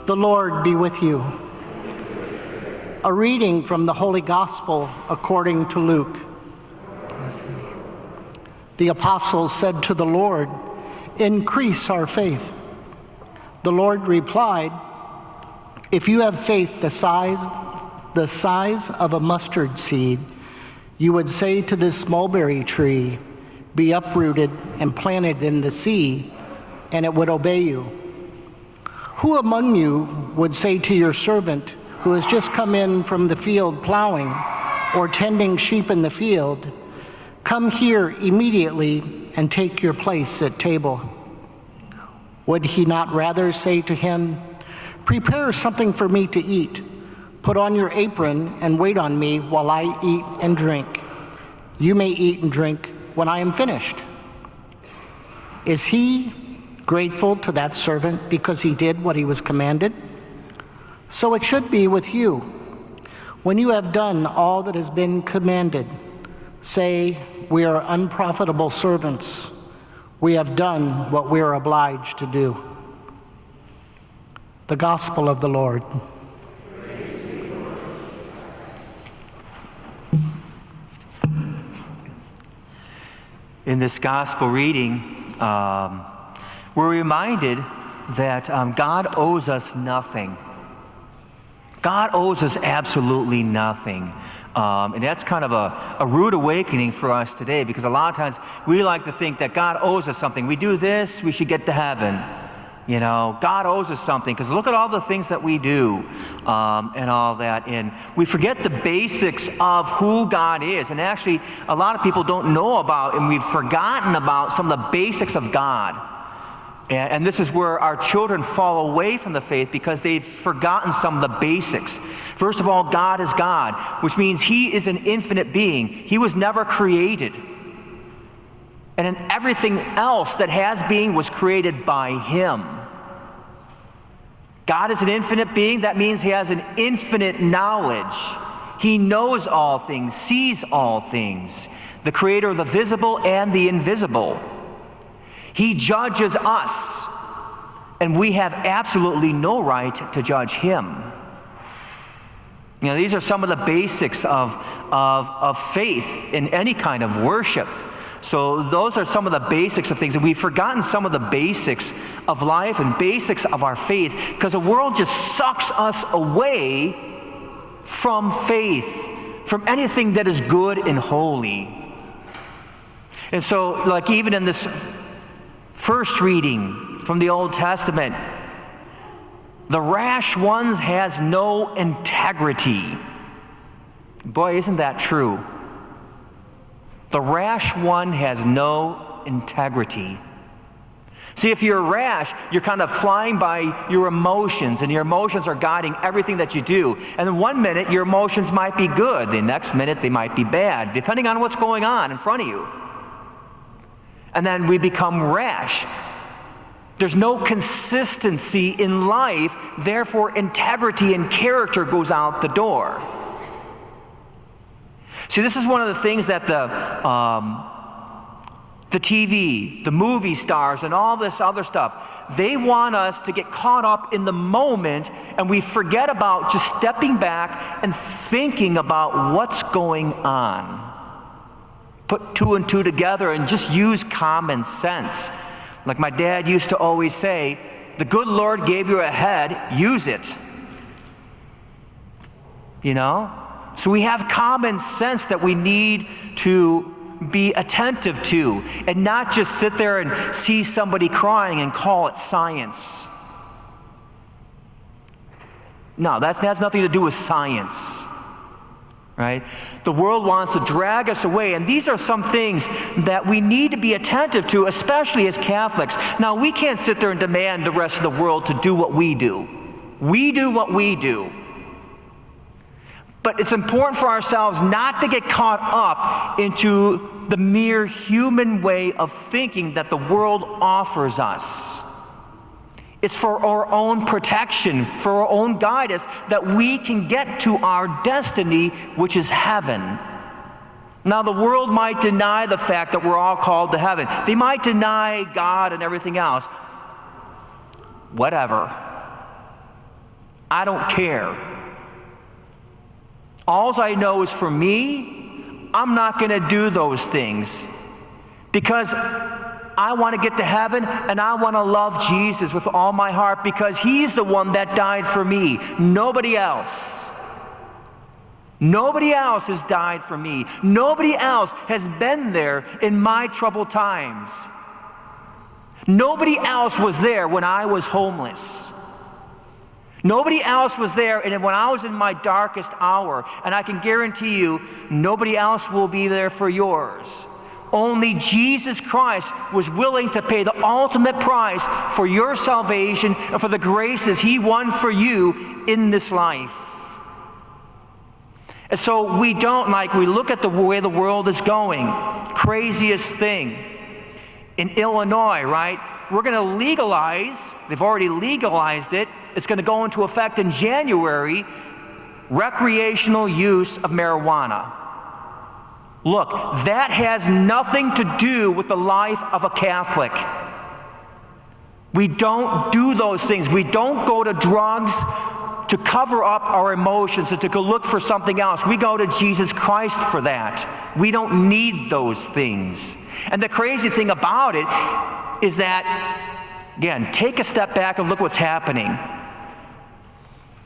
The Lord be with you. A reading from the Holy Gospel according to Luke. The apostles said to the Lord, "Increase our faith." The Lord replied, "If you have faith the size of a mustard seed, you would say to this mulberry tree, 'Be uprooted and planted in the sea,' and it would obey you. Who among you would say to your servant who has just come in from the field plowing or tending sheep in the field, 'Come here immediately and take your place at table'? Would he not rather say to him, 'Prepare something for me to eat. Put on your apron and wait on me while I eat and drink. You may eat and drink when I am finished'? Is he grateful to that servant because he did what he was commanded? So it should be with you. When you have done all that has been commanded, say, 'We are unprofitable servants. We have done what we are obliged to do.'" The Gospel of the Lord. In this Gospel reading, we're reminded that God owes us nothing. God owes us absolutely nothing. And that's kind of a rude awakening for us today, because a lot of times we like to think that God owes us something. We do this, we should get to heaven. You know, God owes us something, because look at all the things that we do and all that. And we forget the basics of who God is. And actually, a lot of people don't know about, and we've forgotten about some of the basics of God. And this is where our children fall away from the faith, because they've forgotten some of the basics. First of all, God is God, which means He is an infinite being. He was never created. And then everything else that has being was created by Him. God is an infinite being. That means He has an infinite knowledge. He knows all things, sees all things, the creator of the visible and the invisible. He judges us, and we have absolutely no right to judge Him. You know, these are some of the basics of faith in any kind of worship. So those are some of the basics of things, and we've forgotten some of the basics of life and basics of our faith, because the world just sucks us away from faith, from anything that is good and holy. And so, like, even in this first reading from the Old Testament, the rash one has no integrity. Boy, isn't that true? The rash one has no integrity. See, if you're rash, you're kind of flying by your emotions, and your emotions are guiding everything that you do. And then one minute, your emotions might be good. The next minute, they might be bad, depending on what's going on in front of you. And then we become rash. There's no consistency in life, therefore integrity and character goes out the door. See, this is one of the things that the TV, the movie stars, and all this other stuff, they want us to get caught up in the moment, and we forget about just stepping back and thinking about what's going on. Put two and two together and just use common sense. Like my dad used to always say, the good Lord gave you a head, use it. You know? So we have common sense that we need to be attentive to, and not just sit there and see somebody crying and call it science. No, that has nothing to do with science. Right? The world wants to drag us away, and these are some things that we need to be attentive to, especially as Catholics. Now, we can't sit there and demand the rest of the world to do what we do. We do what we do. But it's important for ourselves not to get caught up into the mere human way of thinking that the world offers us. It's for our own protection, for our own guidance, that we can get to our destiny, which is heaven. Now, the world might deny the fact that we're all called to heaven. They might deny God and everything else. Whatever. I don't care. All I know is for me, I'm not going to do those things because I want to get to heaven and I want to love Jesus with all my heart because he's the one that died for me, nobody else. Nobody else has died for me. Nobody else has been there in my troubled times. Nobody else was there when I was homeless. Nobody else was there and when I was in my darkest hour. And I can guarantee you, nobody else will be there for yours. Only Jesus Christ was willing to pay the ultimate price for your salvation and for the graces he won for you in this life. And so we look at the way the world is going. Craziest thing. In Illinois, right? We're going to legalize, they've already legalized it, it's going to go into effect in January, recreational use of marijuana. Look, that has nothing to do with the life of a Catholic. We don't do those things. We don't go to drugs to cover up our emotions and to go look for something else. We go to Jesus Christ for that. We don't need those things. And the crazy thing about it is that, again, take a step back and look what's happening.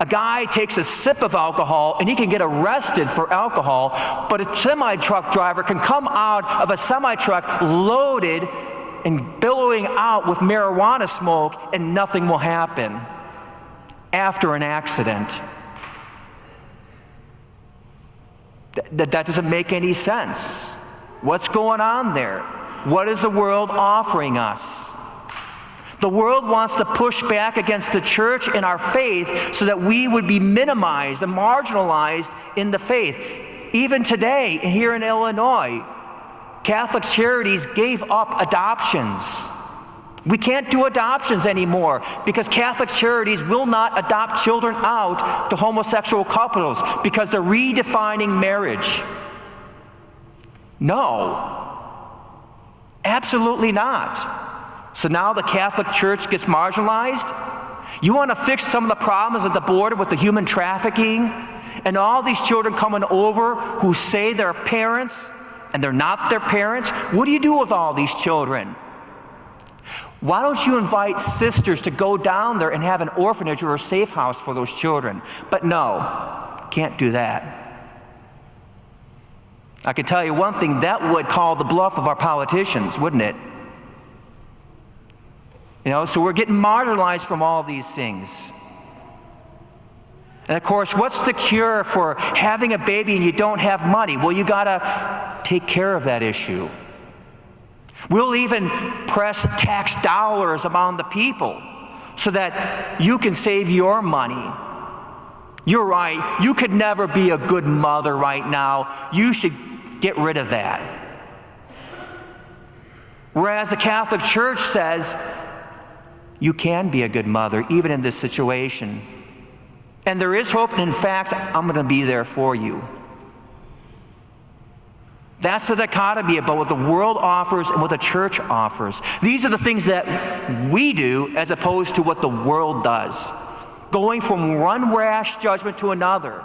A guy takes a sip of alcohol and he can get arrested for alcohol, but a semi-truck driver can come out of a semi-truck loaded and billowing out with marijuana smoke and nothing will happen after an accident. That doesn't make any sense. What's going on there? What is the world offering us? The world wants to push back against the church and our faith so that we would be minimized and marginalized in the faith. Even today, here in Illinois, Catholic Charities gave up adoptions. We can't do adoptions anymore because Catholic Charities will not adopt children out to homosexual couples because they're redefining marriage. No, absolutely not. So now the Catholic Church gets marginalized? You want to fix some of the problems at the border with the human trafficking and all these children coming over who say they're parents and they're not their parents? What do you do with all these children? Why don't you invite sisters to go down there and have an orphanage or a safe house for those children? But no, can't do that. I can tell you one thing, that would call the bluff of our politicians, wouldn't it? You know, so we're getting marginalized from all these things. And of course, what's the cure for having a baby and you don't have money? Well, you gotta take care of that issue. We'll even press tax dollars among the people so that you can save your money. You're right, you could never be a good mother right now. You should get rid of that. Whereas the Catholic Church says, you can be a good mother, even in this situation. And there is hope, and in fact, I'm going to be there for you. That's the dichotomy about what the world offers and what the church offers. These are the things that we do as opposed to what the world does. Going from one rash judgment to another.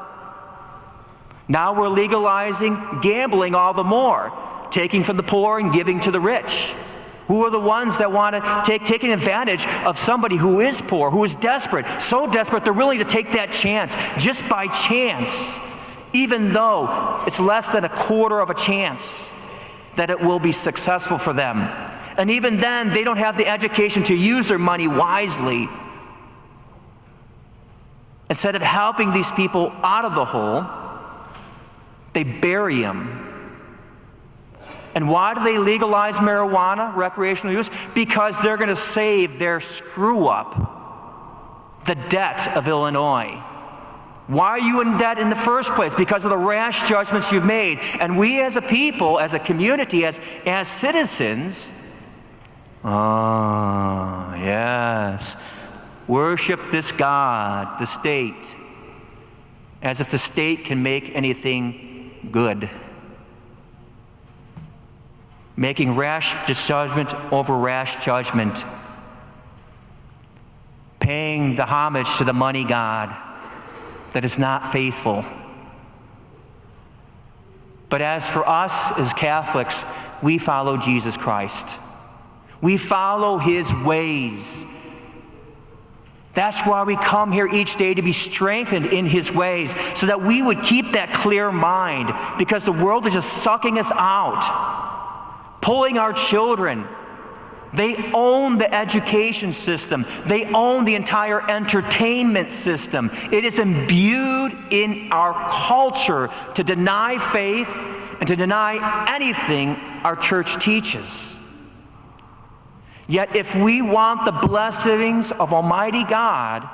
Now we're legalizing gambling all the more, taking from the poor and giving to the rich. Who are the ones that want to taking advantage of somebody who is poor, who is desperate, so desperate they're willing to take that chance, just by chance, even though it's less than a quarter of a chance that it will be successful for them. And even then, they don't have the education to use their money wisely. Instead of helping these people out of the hole, they bury them. And why do they legalize marijuana, recreational use? Because they're going to save their screw up, the debt of Illinois. Why are you in debt in the first place? Because of the rash judgments you've made. And we as a people, as a community, as citizens, yes, worship this God, the state, as if the state can make anything good. Making rash judgment over rash judgment. Paying the homage to the money god. that is not faithful. But as for us as Catholics, we follow Jesus Christ. We follow his ways. That's why we come here each day, to be strengthened in his ways, so that we would keep that clear mind, because the world is just sucking us out, pulling our children. They own the education system. They own the entire entertainment system. It is imbued in our culture to deny faith and to deny anything our church teaches. Yet if we want the blessings of Almighty God,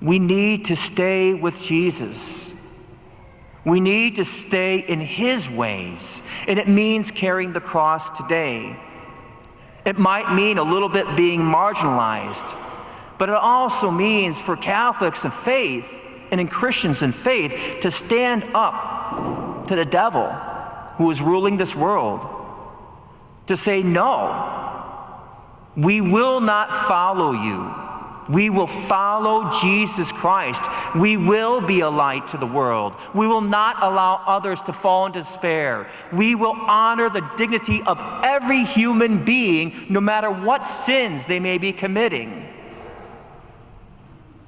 we need to stay with Jesus. We need to stay in his ways. And it means carrying the cross today. It might mean a little bit being marginalized, but it also means for Catholics of faith and in Christians in faith to stand up to the devil who is ruling this world, to say, no, we will not follow you. We will follow Jesus Christ. We will be a light to the world. We will not allow others to fall in despair. We will honor the dignity of every human being, no matter what sins they may be committing.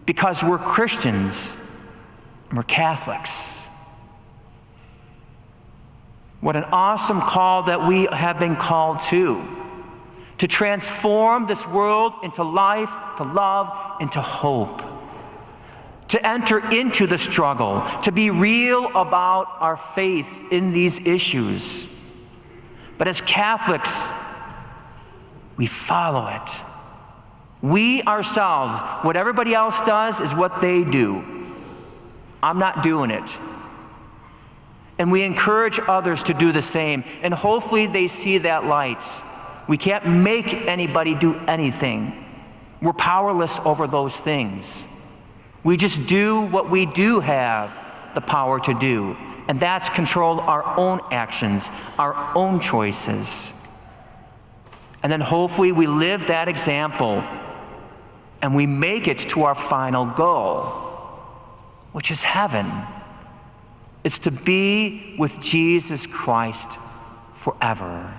Because we're Christians and we're Catholics. What an awesome call that we have been called to transform this world into life, to love, and to hope. To enter into the struggle, to be real about our faith in these issues. But as Catholics, we follow it. We ourselves, what everybody else does is what they do. I'm not doing it. And we encourage others to do the same, and hopefully they see that light. We can't make anybody do anything. We're powerless over those things. We just do what we do have the power to do, and that's control our own actions, our own choices. And then hopefully we live that example and we make it to our final goal, which is heaven. It's to be with Jesus Christ forever.